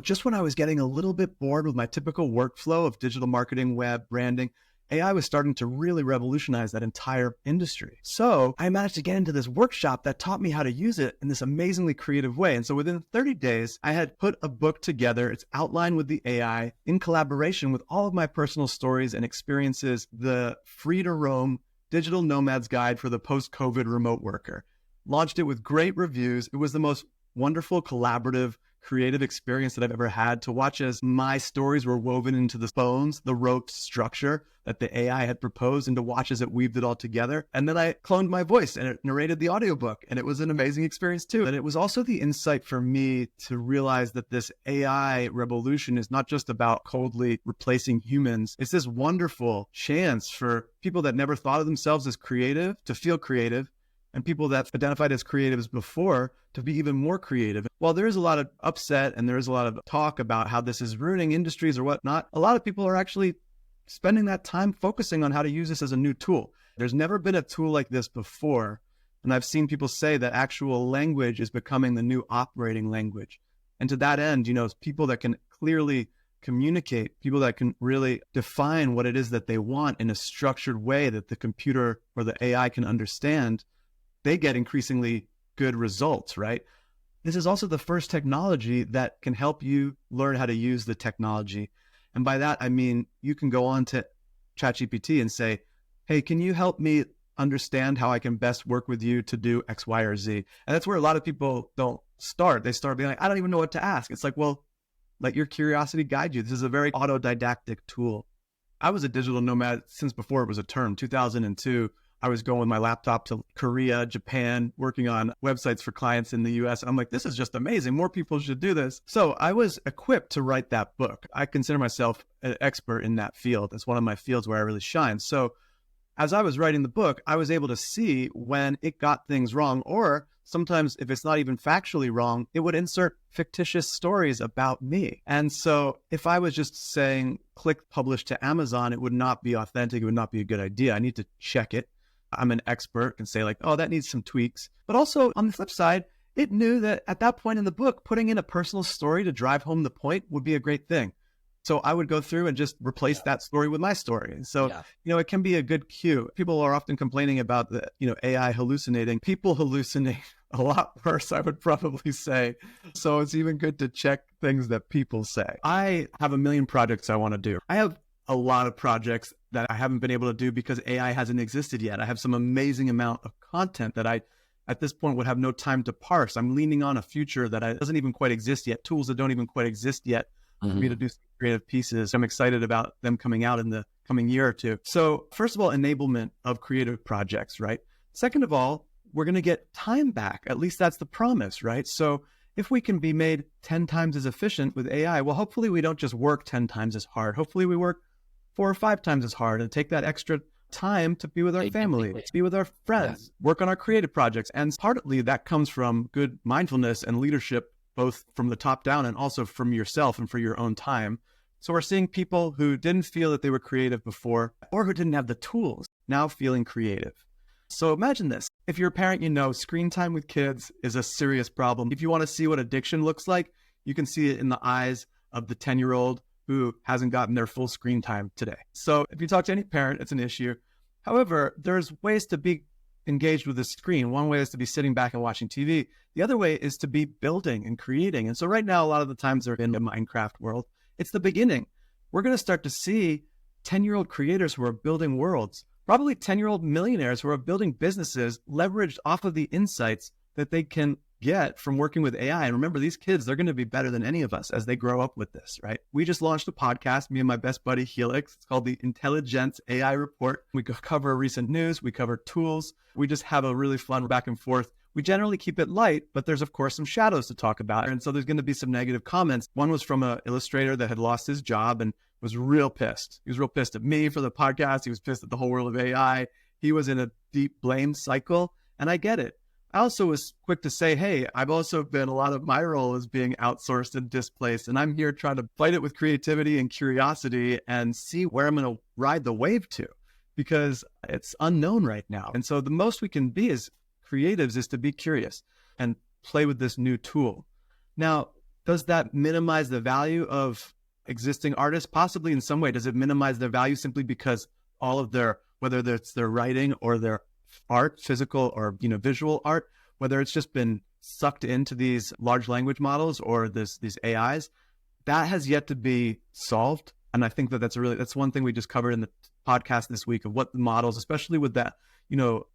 Just when I was getting a little bit bored with my typical workflow of digital marketing, web, branding, AI was starting to really revolutionize that entire industry. So I managed to get into this workshop that taught me how to use it in this amazingly creative way. And so within 30 days, I had put a book together. It's outlined with the AI in collaboration with all of my personal stories and experiences, the Free to Roam Digital Nomad's Guide for the Post-COVID Remote Worker. Launched it with great reviews. It was the most wonderful, collaborative, creative experience that I've ever had to watch as my stories were woven into the bones, the rote structure that the AI had proposed, and to watch as it weaved it all together. And then I cloned my voice and it narrated the audiobook, and it was an amazing experience too. And it was also the insight for me to realize that this AI revolution is not just about coldly replacing humans. It's this wonderful chance for people that never thought of themselves as creative to feel creative, and people that identified as creatives before to be even more creative. While there is a lot of upset and there is a lot of talk about how this is ruining industries or whatnot, a lot of people are actually spending that time focusing on how to use this as a new tool. There's never been a tool like this before. And I've seen people say that actual language is becoming the new operating language. And to that end, people that can clearly communicate, people that can really define what it is that they want in a structured way that the computer or the AI can understand, they get increasingly good results, right? This is also the first technology that can help you learn how to use the technology. And by that, I mean, you can go on to ChatGPT and say, hey, can you help me understand how I can best work with you to do X, Y, or Z? And that's where a lot of people don't start. They start being like, I don't even know what to ask. It's like, well, let your curiosity guide you. This is a very autodidactic tool. I was a digital nomad since before it was a term. 2002, I was going with my laptop to Korea, Japan, working on websites for clients in the US. I'm like, this is just amazing. More people should do this. So I was equipped to write that book. I consider myself an expert in that field. It's one of my fields where I really shine. So as I was writing the book, I was able to see when it got things wrong, or sometimes if it's not even factually wrong, it would insert fictitious stories about me. And so if I was just saying, click publish to Amazon, it would not be authentic. It would not be a good idea. I need to check it. I'm an expert and say like, oh, that needs some tweaks. But also on the flip side, it knew that at that point in the book, putting in a personal story to drive home the point would be a great thing. So I would go through and just replace that story with my story. And so, it can be a good cue. People are often complaining about the, AI hallucinating. People hallucinate a lot worse, I would probably say. So it's even good to check things that people say. I have a million projects I want to do. I have a lot of projects that I haven't been able to do because AI hasn't existed yet. I have some amazing amount of content that I, at this point, would have no time to parse. I'm leaning on a future that doesn't even quite exist yet, tools that don't even quite exist yet for me to do some creative pieces. I'm excited about them coming out in the coming year or two. So first of all, enablement of creative projects, right? Second of all, we're going to get time back. At least that's the promise, right? So if we can be made 10 times as efficient with AI, well, hopefully we don't just work 10 times as hard. Hopefully we work 4 or 5 times as hard and take that extra time to be with our family, to be with our friends, work on our creative projects. And partly that comes from good mindfulness and leadership, both from the top down and also from yourself and for your own time. So we're seeing people who didn't feel that they were creative before, or who didn't have the tools, now feeling creative. So imagine this. If you're a parent, screen time with kids is a serious problem. If you want to see what addiction looks like, you can see it in the eyes of the 10-year-old who hasn't gotten their full screen time today. So if you talk to any parent, it's an issue. However, there's ways to be engaged with the screen. One way is to be sitting back and watching TV. The other way is to be building and creating. And so right now, a lot of the times they're in the Minecraft world. It's the beginning. We're going to start to see 10-year-old creators who are building worlds, probably 10-year-old millionaires who are building businesses leveraged off of the insights that they can get from working with AI. And remember, these kids, they're going to be better than any of us as they grow up with this, right? We just launched a podcast, me and my best buddy, Helix. It's called the Intelligence AI Report. We cover recent news. We cover tools. We just have a really fun back and forth. We generally keep it light, but there's of course some shadows to talk about. And so there's going to be some negative comments. One was from an illustrator that had lost his job and was real pissed. He was real pissed at me for the podcast. He was pissed at the whole world of AI. He was in a deep blame cycle, and I get it. I also was quick to say, hey, I've also been, a lot of my role is being outsourced and displaced, and I'm here trying to fight it with creativity and curiosity and see where I'm going to ride the wave to, because it's unknown right now. And so the most we can be as creatives is to be curious and play with this new tool. Now, does that minimize the value of existing artists? Possibly in some way. Does it minimize their value simply because all of their, whether it's their writing or their art, physical or visual art, whether it's just been sucked into these large language models or these AIs, that has yet to be solved. And I think that's one thing we just covered in the podcast this week of what the models, especially with that,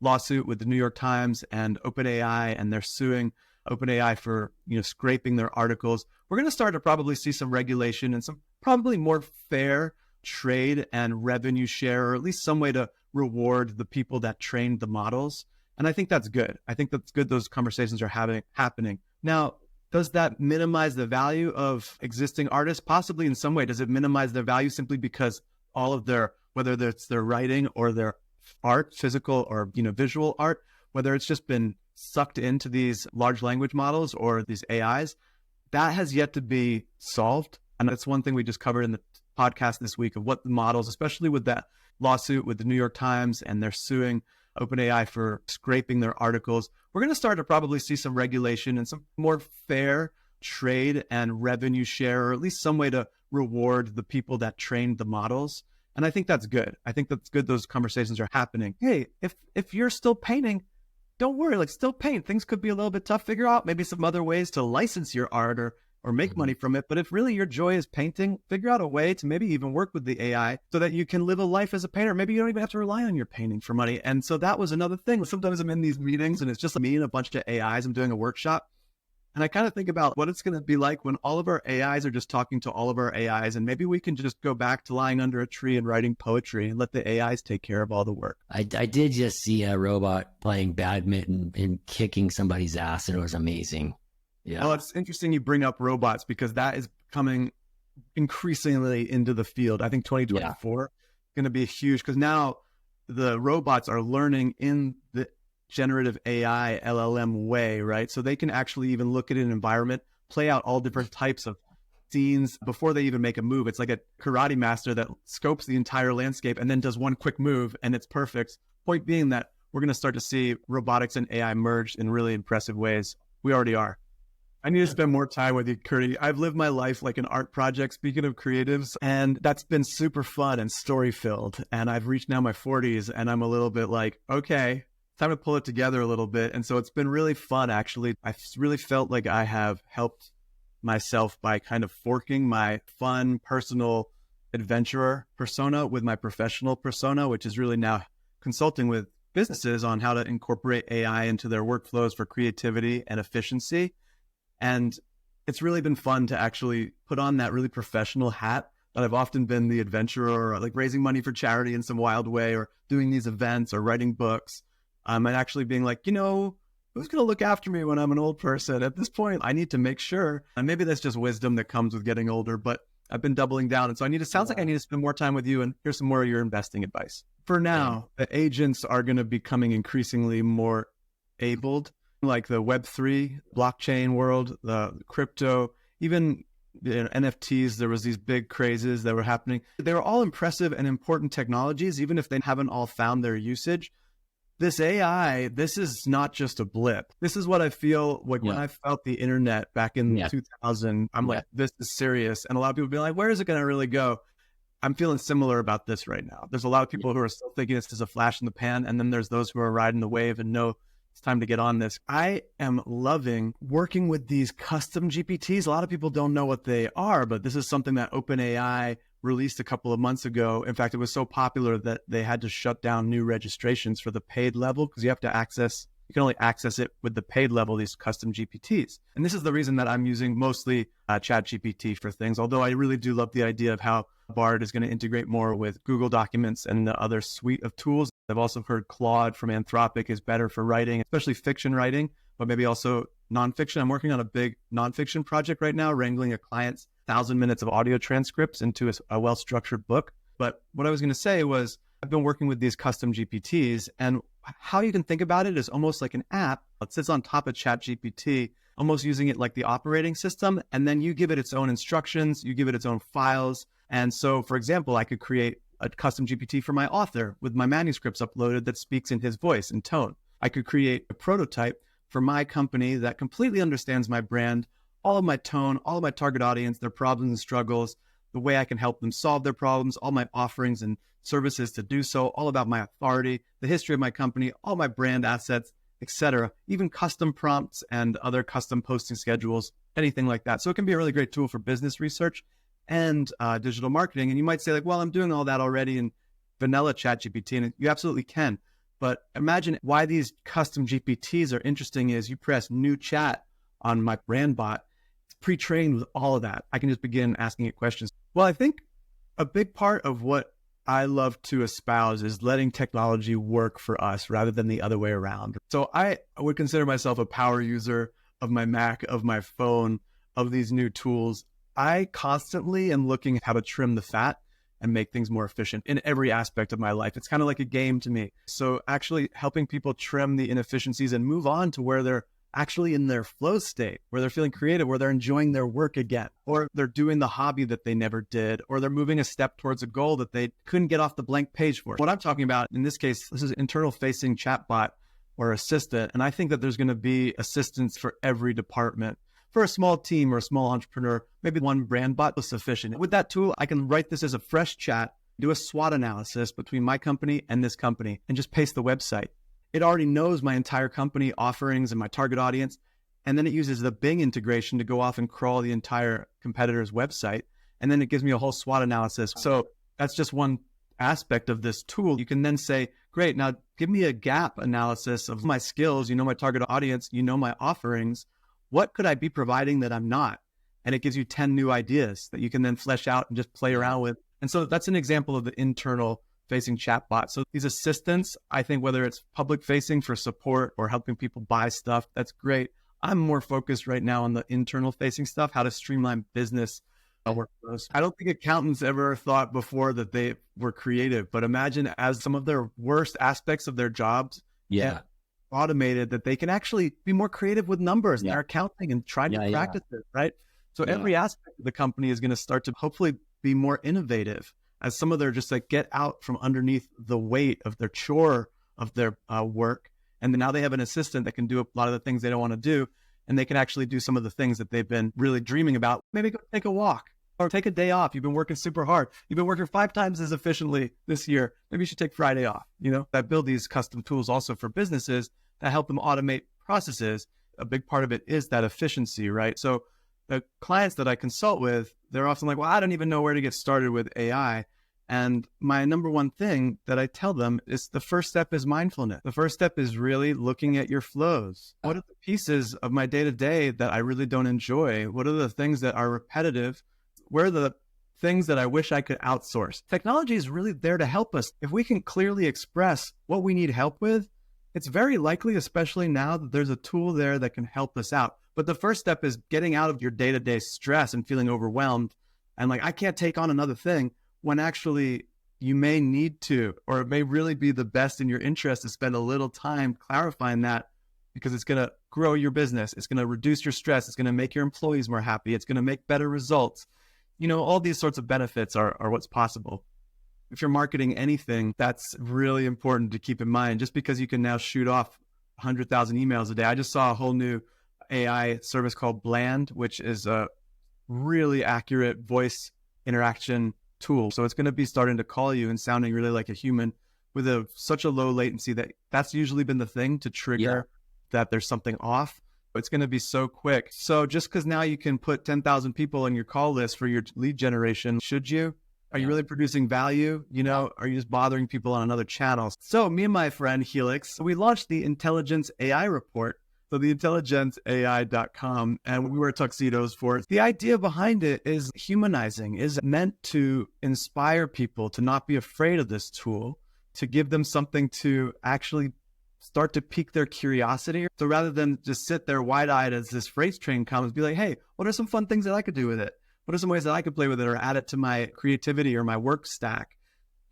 lawsuit with the New York Times and OpenAI, and they're suing OpenAI for, scraping their articles. We're going to start to probably see some regulation and some probably more fair trade and revenue share, or at least some way to reward the people that trained the models. And I think that's good. I think that's good. Those conversations are happening. Now, does that minimize the value of existing artists? Possibly in some way. Does it minimize their value simply because all of their, whether it's their writing or their art, physical or visual art, whether it's just been sucked into these large language models or these AIs, that has yet to be solved. And that's one thing we just covered in the podcast this week of what the models, especially with that lawsuit with the New York Times, and they're suing OpenAI for scraping their articles. We're going to start to probably see some regulation and some more fair trade and revenue share, or at least some way to reward the people that trained the models. And I think that's good. I think that's good. Those conversations are happening. Hey, if you're still painting, don't worry, still paint. Things could be a little bit tough. Figure out maybe some other ways to license your art or make money from it. But if really your joy is painting, figure out a way to maybe even work with the AI so that you can live a life as a painter. Maybe you don't even have to rely on your painting for money. And so that was another thing. Sometimes I'm in these meetings and it's just me and a bunch of AIs. I'm doing a workshop. And I kind of think about what it's going to be like when all of our AIs are just talking to all of our AIs. And maybe we can just go back to lying under a tree and writing poetry and let the AIs take care of all the work. I did just see a robot playing badminton and kicking somebody's ass, and it was amazing. Yeah. Well, it's interesting you bring up robots because that is coming increasingly into the field. I think 2024 is going to be huge because now the robots are learning in the generative AI LLM way, right? So they can actually even look at an environment, play out all different types of scenes before they even make a move. It's like a karate master that scopes the entire landscape and then does one quick move and it's perfect. Point being that we're going to start to see robotics and AI merge in really impressive ways. We already are. I need to spend more time with you, Kurty. I've lived my life like an art project, speaking of creatives, and that's been super fun and story-filled. And I've reached now my 40s, and I'm a little bit like, okay, time to pull it together a little bit. And so it's been really fun, actually. I really felt like I have helped myself by kind of forking my fun, personal adventurer persona with my professional persona, which is really now consulting with businesses on how to incorporate AI into their workflows for creativity and efficiency. And it's really been fun to actually put on that really professional hat that I've often been the adventurer, or like raising money for charity in some wild way, or doing these events or writing books. And actually being like, who's going to look after me when I'm an old person? At this point, I need to make sure, and maybe that's just wisdom that comes with getting older, but I've been doubling down. And so sounds like I need to spend more time with you, and here's some more of your investing advice. For now, the agents are going to be becoming increasingly more abled, like the Web3 blockchain world, the crypto, even NFTs. There was these big crazes that were happening. They were all impressive and important technologies, even if they haven't all found their usage. This AI, this is not just a blip. This is what I feel like when I felt the internet back in 2000. I'm like, this is serious. And a lot of people be like, where is it going to really go? I'm feeling similar about this right now. There's a lot of people who are still thinking this is a flash in the pan. And then there's those who are riding the wave and know it's time to get on this. I am loving working with these custom GPTs. A lot of people don't know what they are, but this is something that OpenAI released a couple of months ago. In fact, it was so popular that they had to shut down new registrations for the paid level because you can only access it with the paid level, these custom GPTs. And this is the reason that I'm using mostly ChatGPT for things, although I really do love the idea of how Bard is going to integrate more with Google Documents and the other suite of tools. I've also heard Claude from Anthropic is better for writing, especially fiction writing, but maybe also nonfiction. I'm working on a big nonfiction project right now, wrangling a client's 1,000 minutes of audio transcripts into a well-structured book. But what I was going to say was I've been working with these custom GPTs, and how you can think about it is almost like an app that sits on top of ChatGPT, almost using it like the operating system. And then you give it its own instructions, you give it its own files. And so, for example, I could create a custom GPT for my author with my manuscripts uploaded that speaks in his voice and tone. I could create a prototype for my company that completely understands my brand, all of my tone, all of my target audience, their problems and struggles, the way I can help them solve their problems, all my offerings and services to do so, all about my authority, the history of my company, all my brand assets, etc. Even custom prompts and other custom posting schedules, anything like that. So it can be a really great tool for business research and digital marketing. And you might say like, well, I'm doing all that already in vanilla ChatGPT, and you absolutely can. But imagine why these custom GPTs are interesting is you press new chat on my brand bot. It's pre-trained with all of that. I can just begin asking it questions. Well, I think a big part of what I love to espouse is letting technology work for us rather than the other way around. So I would consider myself a power user of my Mac, of my phone, of these new tools. I constantly am looking at how to trim the fat and make things more efficient in every aspect of my life. It's kind of like a game to me. So actually helping people trim the inefficiencies and move on to where they're actually in their flow state, where they're feeling creative, where they're enjoying their work again, or they're doing the hobby that they never did, or they're moving a step towards a goal that they couldn't get off the blank page for. What I'm talking about in this case, this is internal facing chatbot or assistant. And I think that there's going to be assistants for every department. For a small team or a small entrepreneur, maybe one brand bot is sufficient. With that tool, I can write this as a fresh chat, do a SWOT analysis between my company and this company, and just paste the website. It already knows my entire company offerings and my target audience. And then it uses the Bing integration to go off and crawl the entire competitor's website. And then it gives me a whole SWOT analysis. So that's just one aspect of this tool. You can then say, great, now give me a gap analysis of my skills. You know my target audience, you know my offerings. What could I be providing that I'm not? And it gives you 10 new ideas that you can then flesh out and just play around with. And so that's an example of the internal facing chatbot. So these assistants, I think whether it's public facing for support or helping people buy stuff, that's great. I'm more focused right now on the internal facing stuff, how to streamline business workflows. I don't think accountants ever thought before that they were creative, but imagine as some of their worst aspects of their jobs get automated, that they can actually be more creative with numbers and their accounting and try to practice it, right? So every aspect of the company is going to start to hopefully be more innovative as some of their just like get out from underneath the weight of their chore of their work. And then now they have an assistant that can do a lot of the things they don't want to do. And they can actually do some of the things that they've been really dreaming about. Maybe go take a walk or take a day off. You've been working super hard. You've been working 5 times as efficiently this year. Maybe you should take Friday off. You know, I build these custom tools also for businesses that help them automate processes. A big part of it is that efficiency, right? So the clients that I consult with, they're often like, well, I don't even know where to get started with AI. And my number one thing that I tell them is the first step is mindfulness. The first step is really looking at your flows. What are the pieces of my day-to-day that I really don't enjoy? What are the things that are repetitive? Where are the things that I wish I could outsource? Technology is really there to help us. If we can clearly express what we need help with, it's very likely, especially now, that there's a tool there that can help us out. But the first step is getting out of your day-to-day stress and feeling overwhelmed and like, I can't take on another thing, when actually you may need to, or it may really be the best in your interest to spend a little time clarifying that, because it's going to grow your business. It's going to reduce your stress. It's going to make your employees more happy. It's going to make better results. You know, all these sorts of benefits are what's possible. If you're marketing anything, that's really important to keep in mind. Just because you can now shoot off 100,000 emails a day. I just saw a whole new AI service called Bland, which is a really accurate voice interaction tool. So it's going to be starting to call you and sounding really like a human with such a low latency that that's usually been the thing to trigger that there's something off. It's going to be so quick. So just because now you can put 10,000 people on your call list for your lead generation, should you? Are you really producing value? You know, are you just bothering people on another channel? So me and my friend Helix, we launched the Intelligence AI report. So the intelligenceai.com, and we wear tuxedos for it. The idea behind it is humanizing, is meant to inspire people to not be afraid of this tool, to give them something to actually start to pique their curiosity. So rather than just sit there wide-eyed as this freight train comes, be like, hey, what are some fun things that I could do with it? What are some ways that I could play with it or add it to my creativity or my work stack?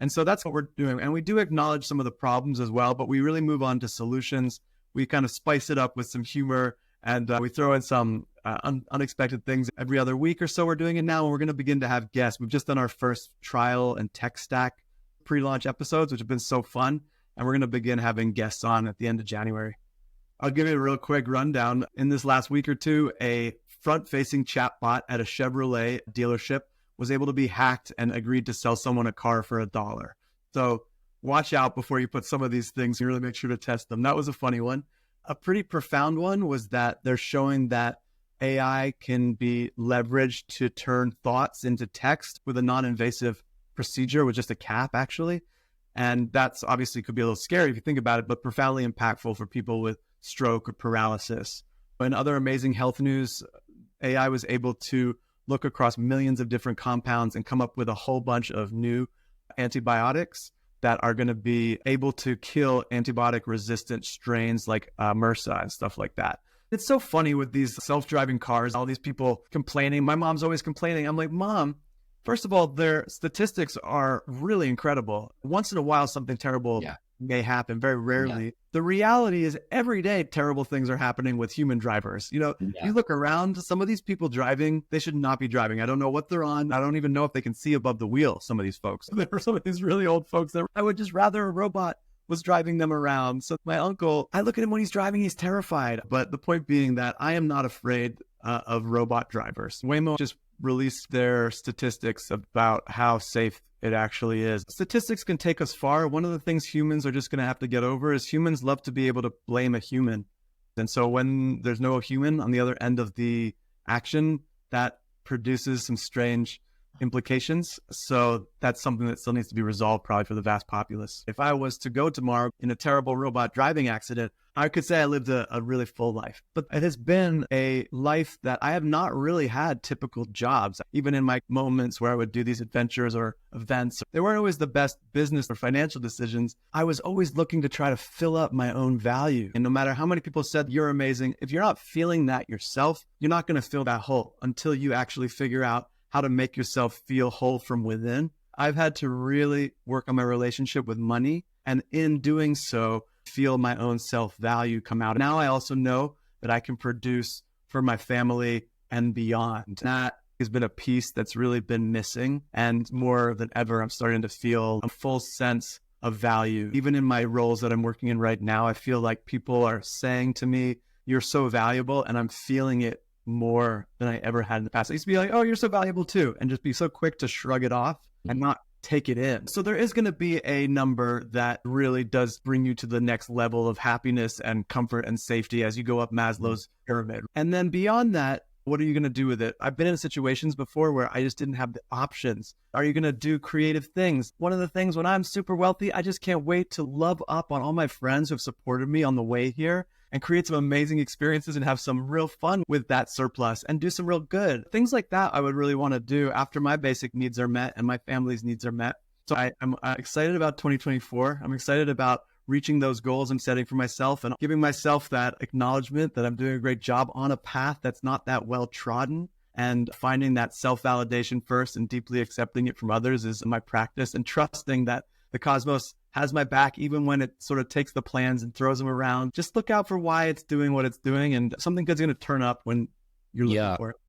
And so that's what we're doing. And we do acknowledge some of the problems as well, but we really move on to solutions. We kind of spice it up with some humor, and we throw in some unexpected things every other week or so. We're doing it now, and we're going to begin to have guests. We've just done our first trial and tech stack pre-launch episodes, which have been so fun, and we're going to begin having guests on at the end of January. I'll give you a real quick rundown. In this last week or two, a front-facing chatbot at a Chevrolet dealership was able to be hacked and agreed to sell someone a car for $1. So watch out before you put some of these things. You really make sure to test them. That was a funny one. A pretty profound one was that they're showing that AI can be leveraged to turn thoughts into text with a non-invasive procedure with just a cap, actually. And that's obviously could be a little scary if you think about it, but profoundly impactful for people with stroke or paralysis. In other amazing health news, AI was able to look across millions of different compounds and come up with a whole bunch of new antibiotics that are going to be able to kill antibiotic-resistant strains like MRSA and stuff like that. It's so funny with these self-driving cars, all these people complaining. My mom's always complaining. I'm like, Mom, first of all, their statistics are really incredible. Once in a while, something terrible may happen, very rarely. Yeah. The reality is every day, terrible things are happening with human drivers. You look around, some of these people driving, they should not be driving. I don't know what they're on. I don't even know if they can see above the wheel, some of these folks. There are some of these really old folks that I would just rather a robot was driving them around. So my uncle, I look at him when he's driving, he's terrified. But the point being that I am not afraid of robot drivers. Waymo just released their statistics about how safe it actually is. Statistics can take us far. One of the things humans are just going to have to get over is humans love to be able to blame a human. And so when there's no human on the other end of the action, that produces some strange implications. So that's something that still needs to be resolved probably for the vast populace. If I was to go tomorrow in a terrible robot driving accident, I could say I lived a really full life. But it has been a life that I have not really had typical jobs. Even in my moments where I would do these adventures or events, they weren't always the best business or financial decisions. I was always looking to try to fill up my own value. And no matter how many people said you're amazing, if you're not feeling that yourself, you're not going to fill that hole until you actually figure out how to make yourself feel whole from within. I've had to really work on my relationship with money, and in doing so, feel my own self-value come out. Now I also know that I can produce for my family and beyond. That has been a piece that's really been missing, and more than ever, I'm starting to feel a full sense of value. Even in my roles that I'm working in right now, I feel like people are saying to me, "You're so valuable," and I'm feeling it more than I ever had in the past. I used to be like, "Oh, you're so valuable too," and just be so quick to shrug it off and not take it in. So there is going to be a number that really does bring you to the next level of happiness and comfort and safety as you go up Maslow's pyramid. And then beyond that, what are you going to do with it? I've been in situations before where I just didn't have the options. Are you going to do creative things? One of the things when I'm super wealthy, I just can't wait to love up on all my friends who have supported me on the way here and create some amazing experiences and have some real fun with that surplus and do some real good. Things like that I would really want to do after my basic needs are met and my family's needs are met. So I'm excited about 2024. I'm excited about reaching those goals I'm setting for myself and giving myself that acknowledgement that I'm doing a great job on a path that's not that well trodden, and finding that self-validation first and deeply accepting it from others is my practice, and trusting that the cosmos has my back even when it sort of takes the plans and throws them around. Just look out for why it's doing what it's doing, and something good's going to turn up when you're looking for it.